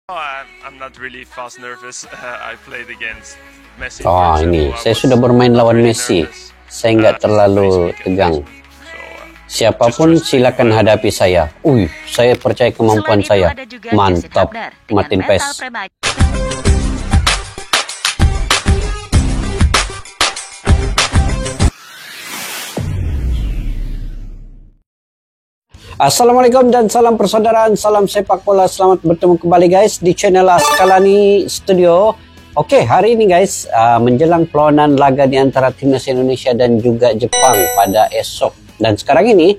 I'm not really fast nervous. I played against Messi. Oh, ini saya sudah bermain lawan Messi. Saya nggak terlalu tegang. Siapapun silakan hadapi saya. Saya percaya kemampuan saya. Mantap, Martin Pes. Assalamualaikum dan salam persaudaraan, salam sepak bola. Selamat bertemu kembali guys di channel Askalani Studio. Oke, hari ini guys menjelang perlawanan laga di antara timnas Indonesia dan juga Jepang pada esok. Dan sekarang ini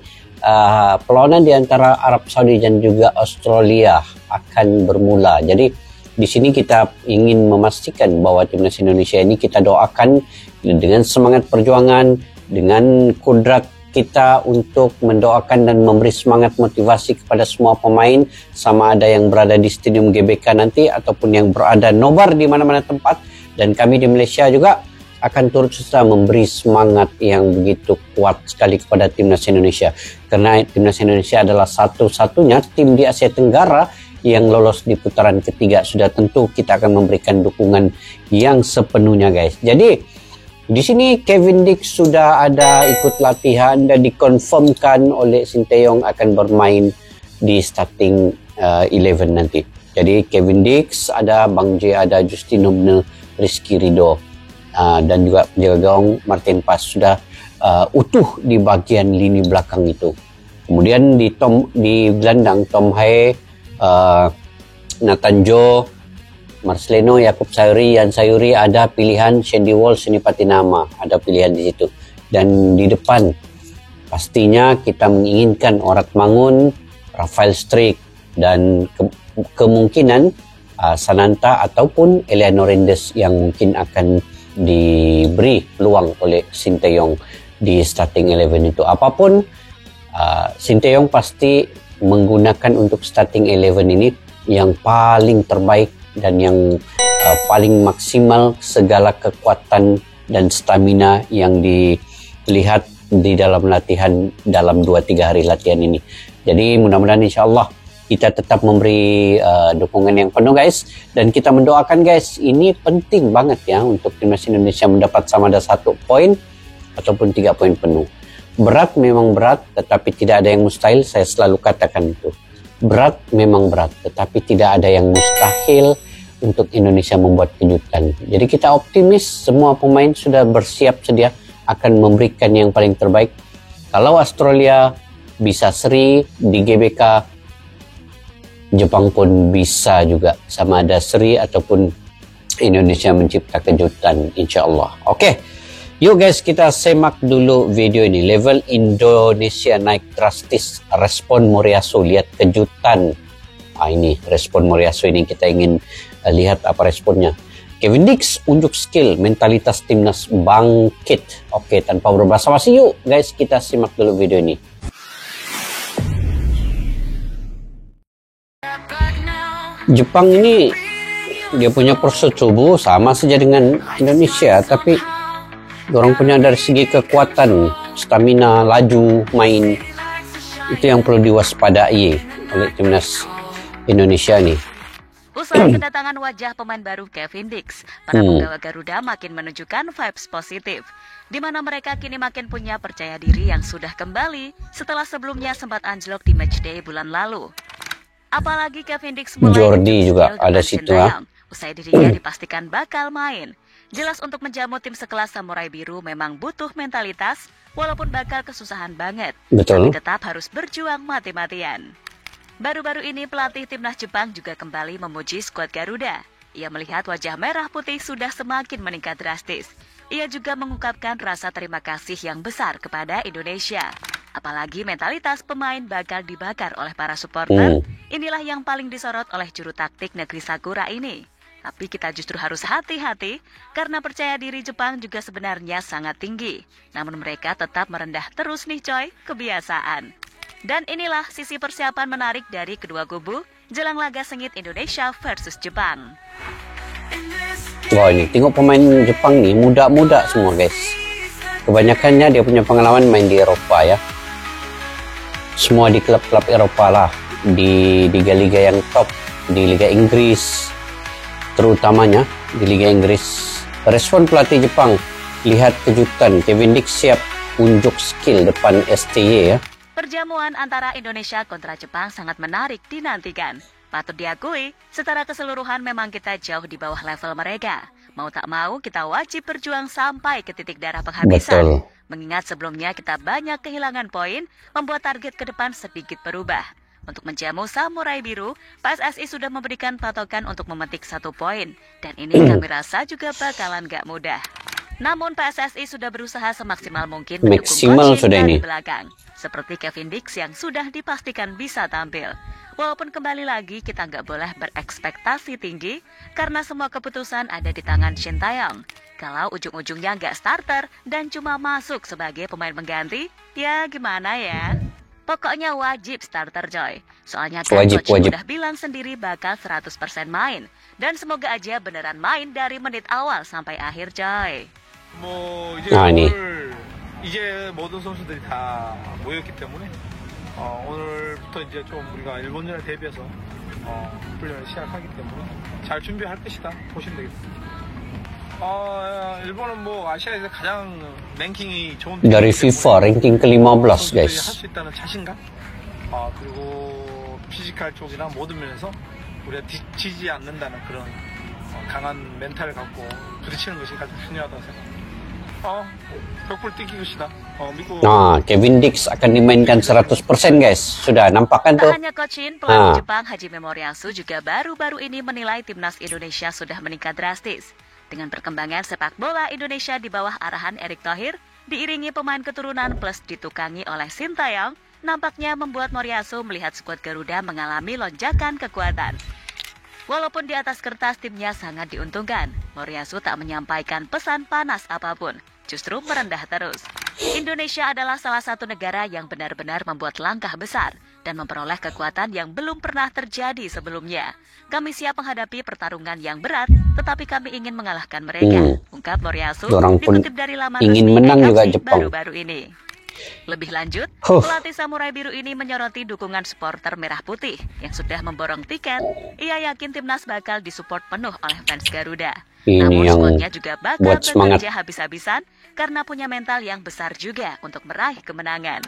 perlawanan di antara Arab Saudi dan juga Australia akan bermula. Jadi di sini kita ingin memastikan bahwa timnas Indonesia ini kita doakan dengan semangat perjuangan, dengan kudrat kita untuk mendoakan dan memberi semangat motivasi kepada semua pemain, sama ada yang berada di Stadium GBK nanti ataupun yang berada nobar di mana-mana tempat. Dan kami di Malaysia juga akan turut serta memberi semangat yang begitu kuat sekali kepada timnas Indonesia, karena timnas Indonesia adalah satu-satunya tim di Asia Tenggara yang lolos di putaran ketiga. Sudah tentu kita akan memberikan dukungan yang sepenuhnya guys. Jadi di sini Kevin Dix sudah ada ikut latihan dan dikonfirmkan oleh Sinteyong akan bermain di starting 11 nanti. Jadi Kevin Dix ada, Bang J ada, Justin Hubner, Rizky Ridho, dan juga penjaga gawang Martin Pes sudah utuh di bagian lini belakang itu. Kemudian di gelandang Tom Haye, Nathan Joe, Marcelino, Yaakob Sayuri, Yan Sayuri, ada pilihan Shandy Walsh, Seni Patinama, ada pilihan di situ. Dan di depan pastinya kita menginginkan Orat Mangun, Rafael Strik, dan kemungkinan Sananta ataupun Eliano Rendes yang mungkin akan diberi peluang oleh Sinteyong di starting 11 itu. Apapun Sinteyong pasti menggunakan untuk starting 11 ini yang paling terbaik dan yang paling maksimal segala kekuatan dan stamina yang dilihat di dalam latihan dalam 2-3 hari latihan ini. Jadi mudah-mudahan insyaAllah kita tetap memberi dukungan yang penuh guys, dan kita mendoakan guys, ini penting banget ya untuk timnas Indonesia mendapat sama ada 1 poin ataupun 3 poin penuh. Berat memang berat, tetapi tidak ada yang mustahil. Saya selalu katakan itu. Berat memang berat, tetapi tidak ada yang mustahil untuk Indonesia membuat kejutan. Jadi kita optimis, semua pemain sudah bersiap sedia akan memberikan yang paling terbaik. Kalau Australia bisa seri di GBK, Jepang pun bisa juga, sama ada seri ataupun Indonesia mencipta kejutan insyaAllah. Oke, yuk guys kita semak dulu video ini. Level Indonesia naik drastis, respon Moriyasu, lihat kejutan. Ini respon Moriyasu ini kita ingin lihat apa responnya. Kevin Dix unjuk skill, mentalitas timnas bangkit. Oke, tanpa berbasa-basi yuk guys kita simak dulu video ini. Jepang ini dia punya proses tubuh sama saja dengan Indonesia, tapi orang punya dari segi kekuatan, stamina, laju main, itu yang perlu diwaspadai oleh timnas Indonesia nih. Usai kedatangan wajah pemain baru Kevin Dix, para penggawa Garuda makin menunjukkan vibes positif, di mana mereka kini makin punya percaya diri yang sudah kembali setelah sebelumnya sempat anjlok di matchday bulan lalu. Apalagi Kevin Dix mulai Jordi juga ada situ ya. Usai dirinya dipastikan bakal main. Jelas untuk menjamu tim sekelas Samurai Biru memang butuh mentalitas, walaupun bakal kesusahan banget. Betul. Tapi tetap harus berjuang mati-matian. Baru-baru ini pelatih timnas Jepang juga kembali memuji skuad Garuda. Ia melihat wajah merah putih sudah semakin meningkat drastis. Ia juga mengungkapkan rasa terima kasih yang besar kepada Indonesia. Apalagi mentalitas pemain bakal dibakar oleh para supporter. Inilah yang paling disorot oleh juru taktik negeri Sakura ini. Tapi kita justru harus hati-hati karena percaya diri Jepang juga sebenarnya sangat tinggi. Namun mereka tetap merendah terus nih coy, kebiasaan. Dan inilah sisi persiapan menarik dari kedua kubu jelang laga sengit Indonesia versus Jepang. Wah, ini tengok pemain Jepang nih muda-muda semua guys. Kebanyakannya dia punya pengalaman main di Eropa ya. Semua di klub-klub Eropa lah, di liga-liga yang top di Liga Inggris, terutamanya di Liga Inggris. Respon pelatih Jepang, lihat kejutan, Kevin Dix siap unjuk skill depan STY ya. Perjamuan antara Indonesia kontra Jepang sangat menarik dinantikan. Patut diakui, secara keseluruhan memang kita jauh di bawah level mereka. Mau tak mau, kita wajib berjuang sampai ke titik darah penghabisan. Betul. Mengingat sebelumnya kita banyak kehilangan poin, membuat target ke depan sedikit berubah. Untuk menjamu Samurai Biru, PSSI sudah memberikan patokan untuk memetik 1 poin. Dan ini kami rasa juga bakalan gak mudah. Namun PSSI sudah berusaha semaksimal mungkin mendukung coaching dari belakang. Seperti Kevin Dix yang sudah dipastikan bisa tampil. Walaupun kembali lagi kita nggak boleh berekspektasi tinggi karena semua keputusan ada di tangan Shin Taeyong. Kalau ujung-ujungnya nggak starter dan cuma masuk sebagai pemain pengganti, ya gimana ya? Pokoknya wajib starter Joy. Soalnya kan coach udah bilang sendiri bakal 100% main. Dan semoga aja beneran main dari menit awal sampai akhir Joy. Nah ini. 이제 모든 선수들이 다 모였기 때문에 오늘부터 이제 좀 우리가 일본전에 대비해서 훈련을 시작하기 때문에 잘 준비할 것이다 보시면 되겠습니다. 일본은 뭐 아시아에서 가장 랭킹이 좋은 dari FIFA ranking ke-15 guys. 할 수 있다는 자신감 그리고 피지컬 쪽이나 모든 면에서 우리가 지치지 않는다는 그런 강한 멘탈을 갖고 부딪히는 것이 가장 중요하다고 생각합니다. Nah, Kevin Dix akan dimainkan 100% guys. Sudah nampak kan tuh? Tak hanya Coach Shin, pelatih Jepang Hajime Moriyasu juga baru-baru ini menilai timnas Indonesia sudah meningkat drastis. Dengan perkembangan sepak bola Indonesia di bawah arahan Erick Thohir, diiringi pemain keturunan plus ditukangi oleh Shin Taeyong, nampaknya membuat Moriyasu melihat skuad Garuda mengalami lonjakan kekuatan. Walaupun di atas kertas timnya sangat diuntungkan, Moriyasu tak menyampaikan pesan panas apapun, justru merendah terus. Indonesia adalah salah satu negara yang benar-benar membuat langkah besar dan memperoleh kekuatan yang belum pernah terjadi sebelumnya. Kami siap menghadapi pertarungan yang berat, tetapi kami ingin mengalahkan mereka, ungkap Moriyasu dikutip dari laman ingin resmi menang juga PSSI Jepang. baru-baru ini. Lebih lanjut, pelatih Samurai Biru ini menyoroti dukungan supporter Merah Putih yang sudah memborong tiket. Ia yakin timnas bakal disupport penuh oleh fans Garuda. Ini namun yang skuadnya juga bakal buat semangat. bekerja habis-habisan karena punya mental yang besar juga untuk meraih kemenangan.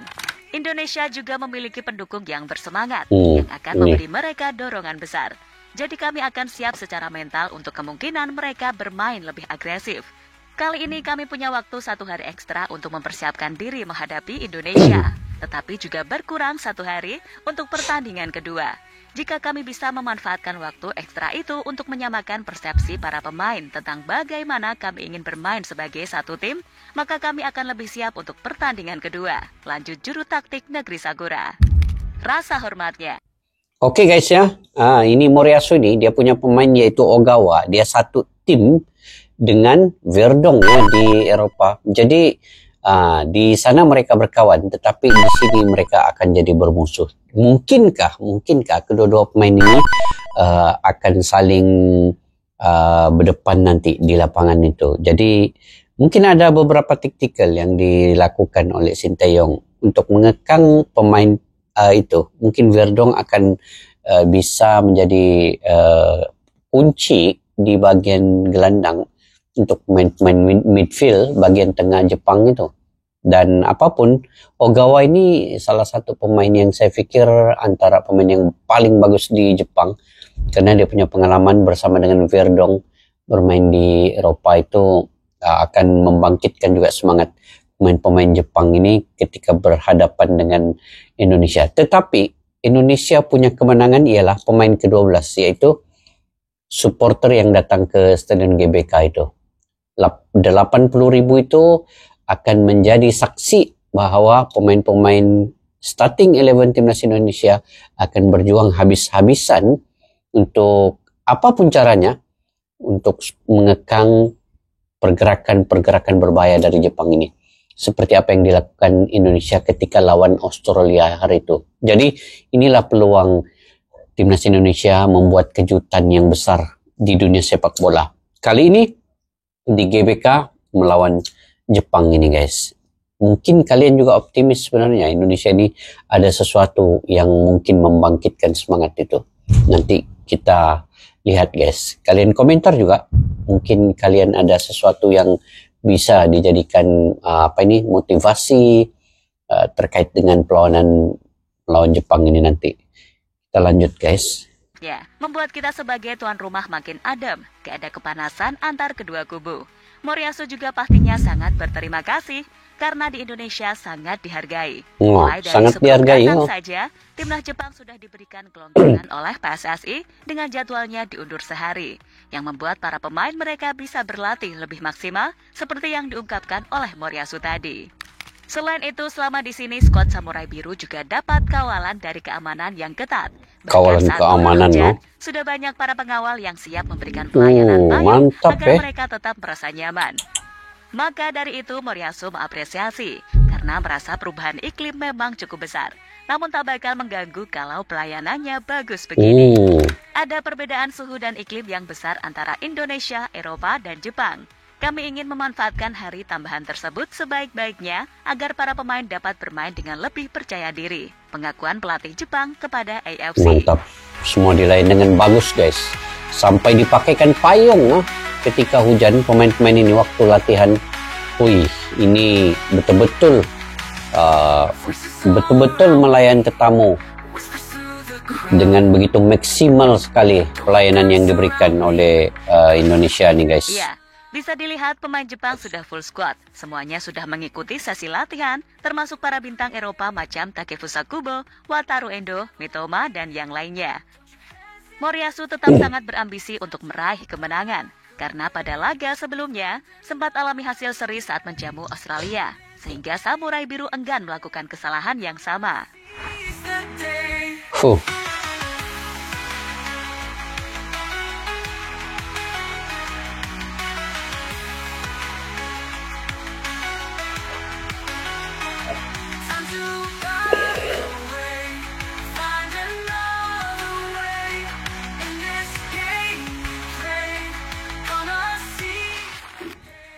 Indonesia juga memiliki pendukung yang bersemangat yang akan memberi mereka dorongan besar. Jadi kami akan siap secara mental untuk kemungkinan mereka bermain lebih agresif. Kali ini kami punya waktu 1 hari ekstra untuk mempersiapkan diri menghadapi Indonesia. Tetapi juga berkurang 1 hari untuk pertandingan kedua. Jika kami bisa memanfaatkan waktu ekstra itu untuk menyamakan persepsi para pemain tentang bagaimana kami ingin bermain sebagai satu tim, maka kami akan lebih siap untuk pertandingan kedua. Lanjut juru taktik Negeri Sakura. Rasa hormatnya. Oke guys ya, ini Moriyasu nih, dia punya pemain yaitu Ogawa. Dia satu tim dengan Verdong ya di Eropa. Jadi di sana mereka berkawan, tetapi di sini mereka akan jadi bermusuh. Mungkinkah kedua-dua pemain ini akan saling berdepan nanti di lapangan itu. Jadi mungkin ada beberapa taktikal yang dilakukan oleh Shin Taeyong untuk mengekang pemain itu. Mungkin Verdong akan bisa menjadi kunci di bagian gelandang untuk pemain midfield bagian tengah Jepang itu. Dan apapun, Ogawa ini salah satu pemain yang saya pikir antara pemain yang paling bagus di Jepang, karena dia punya pengalaman bersama dengan Verdong bermain di Eropa itu akan membangkitkan juga semangat pemain-pemain Jepang ini ketika berhadapan dengan Indonesia. Tetapi Indonesia punya kemenangan ialah pemain ke-12, yaitu supporter yang datang ke Stadion GBK itu. 80.000 itu akan menjadi saksi bahwa pemain-pemain starting 11 timnas Indonesia akan berjuang habis-habisan untuk apapun caranya untuk mengekang pergerakan-pergerakan berbahaya dari Jepang ini. Seperti apa yang dilakukan Indonesia ketika lawan Australia hari itu. Jadi inilah peluang timnas Indonesia membuat kejutan yang besar di dunia sepak bola. Kali ini di GBK melawan Jepang ini guys. Mungkin kalian juga optimis sebenarnya Indonesia ini ada sesuatu yang mungkin membangkitkan semangat itu. Nanti kita lihat guys. Kalian komentar juga, mungkin kalian ada sesuatu yang bisa dijadikan motivasi terkait dengan perlawanan melawan Jepang ini nanti. Kita lanjut guys. Ya, membuat kita sebagai tuan rumah makin adem, gak ada kepanasan antar kedua kubu. Moriyasu juga pastinya sangat berterima kasih karena di Indonesia sangat dihargai. Mulai dari sangat sebelum dihargai datang saja, timnas Jepang sudah diberikan kelonggaran oleh PSSI dengan jadwalnya diundur sehari, yang membuat para pemain mereka bisa berlatih lebih maksimal seperti yang diungkapkan oleh Moriyasu tadi. Selain itu, selama di sini skuad Samurai Biru juga dapat kawalan dari keamanan yang ketat. Kawalan keamanan, no? Sudah banyak para pengawal yang siap memberikan pelayanan baik agar mereka tetap merasa nyaman. Maka dari itu, Moriyasu mengapresiasi karena merasa perubahan iklim memang cukup besar. Namun tak bakal mengganggu kalau pelayanannya bagus begini. Ada perbedaan suhu dan iklim yang besar antara Indonesia, Eropa, dan Jepang. Kami ingin memanfaatkan hari tambahan tersebut sebaik-baiknya agar para pemain dapat bermain dengan lebih percaya diri. Pengakuan pelatih Jepang kepada AFC. Mantap, semua dilayan dengan bagus guys. Sampai dipakaikan payung ketika hujan pemain-pemain ini waktu latihan. Wih, ini betul-betul melayan tetamu dengan begitu maksimal sekali pelayanan yang diberikan oleh Indonesia nih guys. Iya. Bisa dilihat pemain Jepang sudah full squad. Semuanya sudah mengikuti sesi latihan, termasuk para bintang Eropa macam Takefusa Kubo, Wataru Endo, Mitoma, dan yang lainnya. Moriyasu tetap sangat berambisi untuk meraih kemenangan, karena pada laga sebelumnya sempat alami hasil seri saat menjamu Australia, sehingga Samurai Biru enggan melakukan kesalahan yang sama.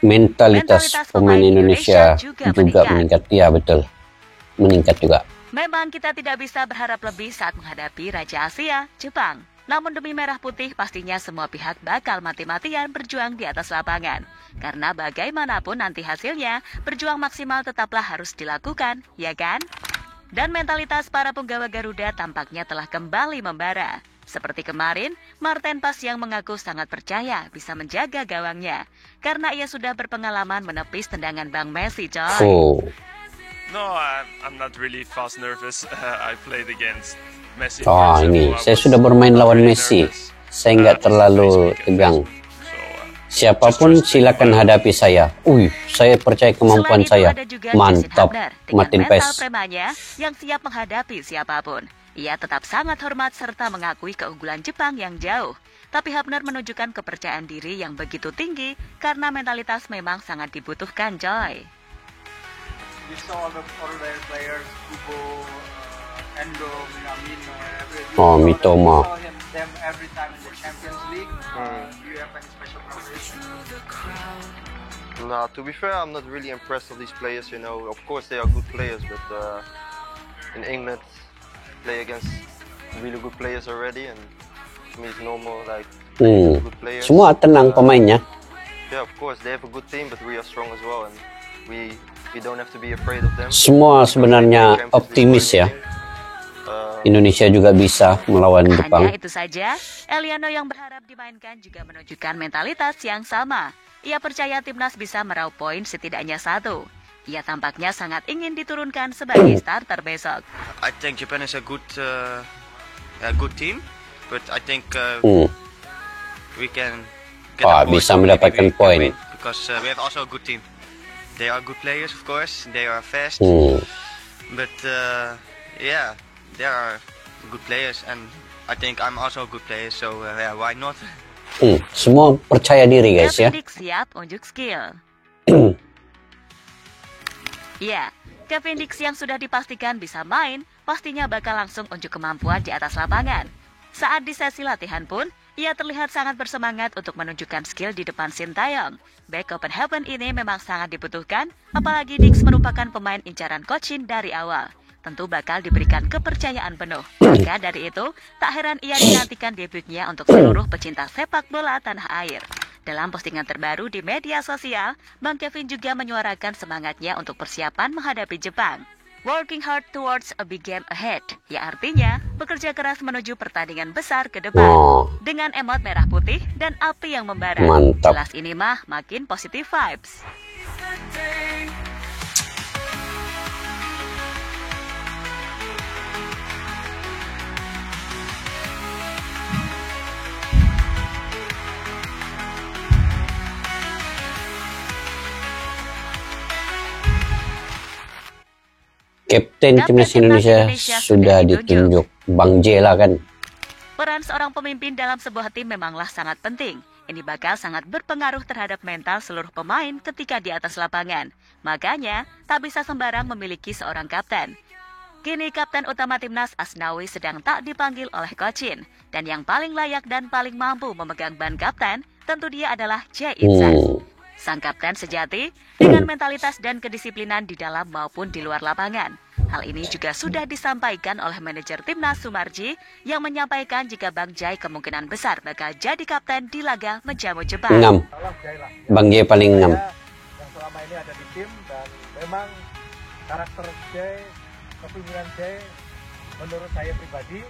Mentalitas pemain Indonesia juga meningkat. Ya betul, meningkat juga. Memang kita tidak bisa berharap lebih saat menghadapi Raja Asia, Jepang. Namun demi merah putih pastinya semua pihak bakal mati-matian berjuang di atas lapangan. Karena bagaimanapun nanti hasilnya, berjuang maksimal tetaplah harus dilakukan, ya kan? Dan mentalitas para punggawa Garuda tampaknya telah kembali membara. Seperti kemarin, Martin Pas yang mengaku sangat percaya bisa menjaga gawangnya. Karena ia sudah berpengalaman menepis tendangan Bang Messi, coy. No, I'm not really fast nervous. I played against Messi. Ini saya sudah bermain lawan Messi. Saya nggak terlalu tegang. Siapapun silakan hadapi saya. Saya percaya kemampuan saya. Mantap, Martin Pas. Yang siap menghadapi siapapun. Ia tetap sangat hormat serta mengakui keunggulan Jepang yang jauh. Tapi Hafner menunjukkan kepercayaan diri yang begitu tinggi karena mentalitas memang sangat dibutuhkan, coy. We saw all the foreign players, Kubo, Endo, Minamino, Mitoma. We saw them every time in the Champions League. Do you have any special preparation? No, to be fair, I'm not really impressed with these players. You know, of course they are good players, but in England, play against really good players already, and to me it's normal like good players. Semua tenang pemainnya. Yeah, of course they have a good team, but we are strong as well, and we don't have to be afraid of them. Semua sebenarnya optimis ya. Indonesia juga bisa melawan Jepang. Hanya itu saja, Eliano yang berharap dimainkan juga menunjukkan mentalitas yang sama. Ia percaya timnas bisa meraup poin setidaknya 1. Ia tampaknya sangat ingin diturunkan sebagai starter besok. I think Japan is a good team, but I think we can get bisa mendapatkan poin. Because we have also a good team. They are good players, of course. They are fast, but yeah, they are good players, and I think I'm also a good player. So yeah, why not? Semua percaya diri guys ya. Siap unjuk skill. Ya, Kevin Dix yang sudah dipastikan bisa main, pastinya bakal langsung unjuk kemampuan di atas lapangan. Saat di sesi latihan pun, ia terlihat sangat bersemangat untuk menunjukkan skill di depan Sintayong. Back Copenhagen ini memang sangat dibutuhkan, apalagi Dix merupakan pemain incaran Cochin dari awal. tentu bakal diberikan kepercayaan penuh. Maka dari itu, tak heran ia dinantikan debutnya untuk seluruh pecinta sepak bola tanah air. Dalam postingan terbaru di media sosial, Bang Kevin juga menyuarakan semangatnya untuk persiapan menghadapi Jepang. Working hard towards a big game ahead, yang artinya bekerja keras menuju pertandingan besar ke depan. Dengan emot merah putih dan api yang membara. Mantap. Jelas ini mah makin positive vibes. Kapten Timnas Indonesia sudah ditunjuk, Bang J lah kan. Peran seorang pemimpin dalam sebuah tim memanglah sangat penting. Ini bakal sangat berpengaruh terhadap mental seluruh pemain ketika di atas lapangan. Makanya, tak bisa sembarang memiliki seorang kapten. Kini kapten utama Timnas Asnawi sedang tak dipanggil oleh Kocin. Dan yang paling layak dan paling mampu memegang ban kapten, tentu dia adalah J. Insan. Sang kapten sejati dengan mentalitas dan kedisiplinan di dalam maupun di luar lapangan. Hal ini juga sudah disampaikan oleh manajer Timnas Sumarji yang menyampaikan jika Bang Jai kemungkinan besar bakal jadi kapten di laga menjamu Jepang. 6. Bang J paling 6. Yang selama ini ada di tim dan memang karakter Jai, kepemimpinan Jai menurut saya pribadi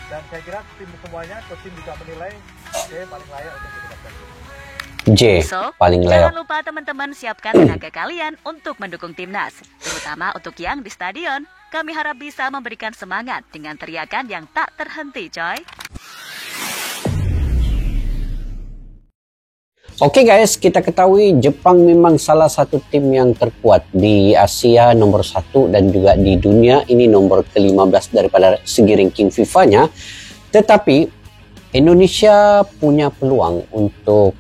dan saya kira tim semuanya, tim juga menilai Jai paling layak untuk jadi kapten. J paling layak. Jangan lupa teman-teman siapkan tenaga kalian untuk mendukung Timnas, terutama untuk yang di stadion. Kami harap bisa memberikan semangat dengan teriakan yang tak terhenti, coy. Oke guys, kita ketahui Jepang memang salah satu tim yang terkuat di Asia, nomor 1 dan juga di dunia. Ini nomor ke-15 daripada segi ranking FIFA-nya. Tetapi Indonesia punya peluang untuk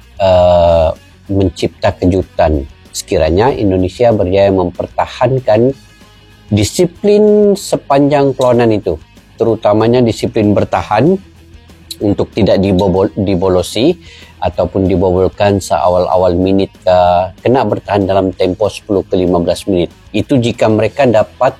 mencipta kejutan sekiranya Indonesia berjaya mempertahankan disiplin sepanjang perlawanan itu, terutamanya disiplin bertahan untuk tidak dibolosi ataupun dibobolkan seawal-awal menit, kena bertahan dalam tempo 10 ke 15 menit. Itu jika mereka dapat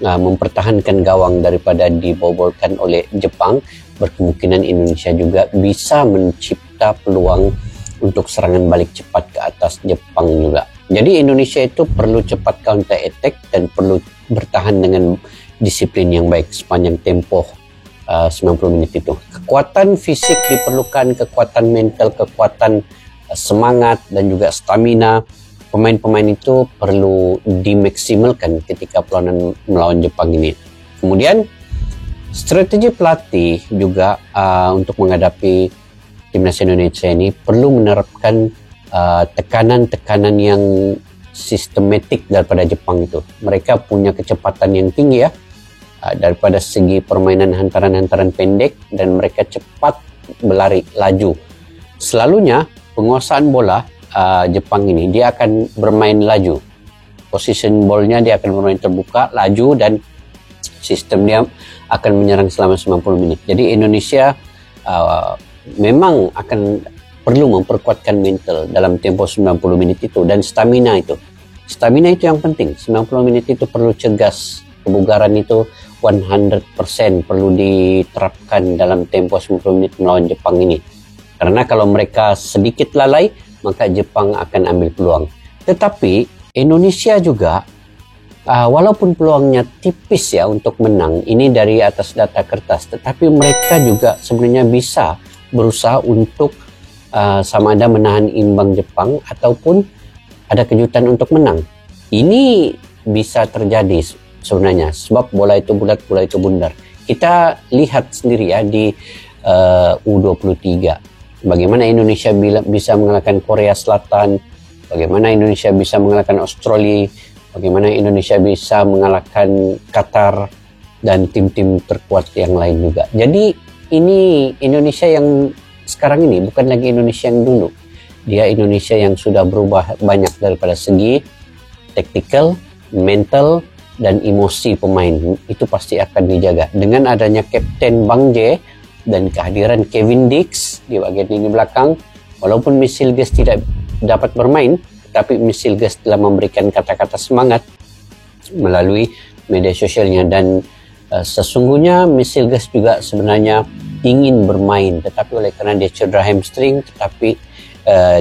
mempertahankan gawang daripada dibobolkan oleh Jepang, berkemungkinan Indonesia juga bisa mencipta peluang untuk serangan balik cepat ke atas Jepang juga. Jadi Indonesia itu perlu cepat counter attack dan perlu bertahan dengan disiplin yang baik sepanjang tempo 90 menit itu. Kekuatan fisik diperlukan, kekuatan mental, kekuatan semangat dan juga stamina. Pemain-pemain itu perlu dimaksimalkan ketika perlawanan melawan Jepang ini. Kemudian strategi pelatih juga untuk menghadapi Timnas Indonesia ini perlu menerapkan tekanan-tekanan yang sistematik daripada Jepang itu. Mereka punya kecepatan yang tinggi ya, daripada segi permainan hantaran-hantaran pendek, dan mereka cepat berlari laju. Selalunya penguasaan bola Jepang ini dia akan bermain laju. Position ballnya dia akan bermain terbuka, laju, dan sistem dia akan menyerang selama 90 menit. Jadi Indonesia memang akan perlu memperkuatkan mental dalam tempo 90 menit itu dan stamina itu. Stamina itu yang penting. 90 menit itu perlu cergas. Kebugaran itu 100% perlu diterapkan dalam tempo 90 menit melawan Jepang ini. Karena kalau mereka sedikit lalai, maka Jepang akan ambil peluang. Tetapi Indonesia juga walaupun peluangnya tipis ya untuk menang, ini dari atas data kertas, tetapi mereka juga sebenarnya bisa berusaha untuk sama ada menahan imbang Jepang ataupun ada kejutan untuk menang. Ini bisa terjadi sebenarnya sebab bola itu bulat, bola itu bundar. Kita lihat sendiri ya di U23 bagaimana Indonesia bisa mengalahkan Korea Selatan, bagaimana Indonesia bisa mengalahkan Australia, bagaimana Indonesia bisa mengalahkan Qatar dan tim-tim terkuat yang lain juga. Jadi ini Indonesia yang sekarang ini bukan lagi Indonesia yang dulu. Dia Indonesia yang sudah berubah banyak daripada segi taktikal, mental, dan emosi pemain. Itu pasti akan dijaga. Dengan adanya Kapten Bang J dan kehadiran Kevin Dix di bagian lini belakang, walaupun Misilgas tidak dapat bermain, tapi Misilgas telah memberikan kata-kata semangat melalui media sosialnya. Dan sesungguhnya Michel Guest juga sebenarnya ingin bermain, tetapi oleh karena dia cedera hamstring, tetapi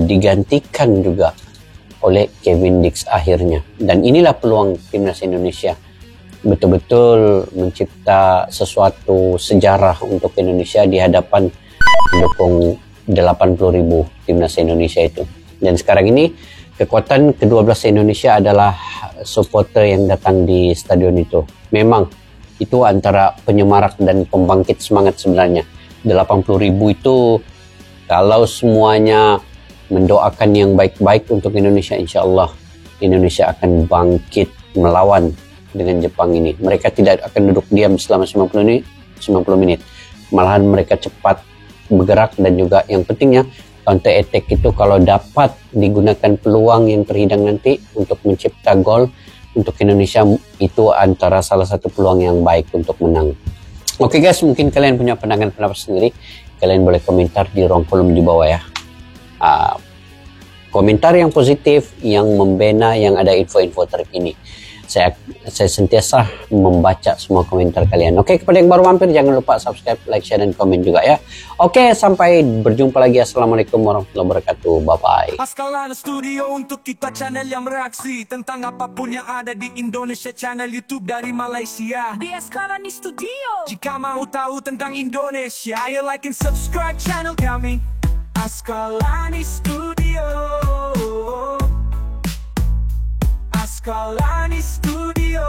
digantikan juga oleh Kevin Dix akhirnya. Dan inilah peluang timnas Indonesia, betul-betul mencipta sesuatu sejarah untuk Indonesia di hadapan pendukung 80.000 timnas Indonesia itu. Dan sekarang ini kekuatan ke-12 Indonesia adalah supporter yang datang di stadion itu. Memang itu antara penyemarak dan pembangkit semangat sebenarnya. 80.000 itu kalau semuanya mendoakan yang baik-baik untuk Indonesia, insya Allah Indonesia akan bangkit melawan dengan Jepang ini. Mereka tidak akan duduk diam selama 90 menit. Malahan mereka cepat bergerak, dan juga yang pentingnya counter attack itu kalau dapat digunakan peluang yang terhidang nanti untuk mencipta gol untuk Indonesia, itu antara salah satu peluang yang baik untuk menang. Oke guys, mungkin kalian punya pandangan pendapat sendiri. Kalian boleh komentar di ruang kolom di bawah ya. Komentar yang positif, yang membina, yang ada info-info terkini. Saya sentiasa membaca semua komentar kalian. Oke, kepada yang baru mampir jangan lupa subscribe, like, share, dan komen juga ya. Oke, sampai berjumpa lagi. Assalamualaikum warahmatullahi wabarakatuh. Bye-bye. Askalani Studio untuk kita channel yang bereaksi tentang apapun yang ada di Indonesia, channel YouTube dari Malaysia di Askalani Studio. Jika mau tahu tentang Indonesia, ayo like and subscribe channel kami Askalani Studio. Askalani Studio.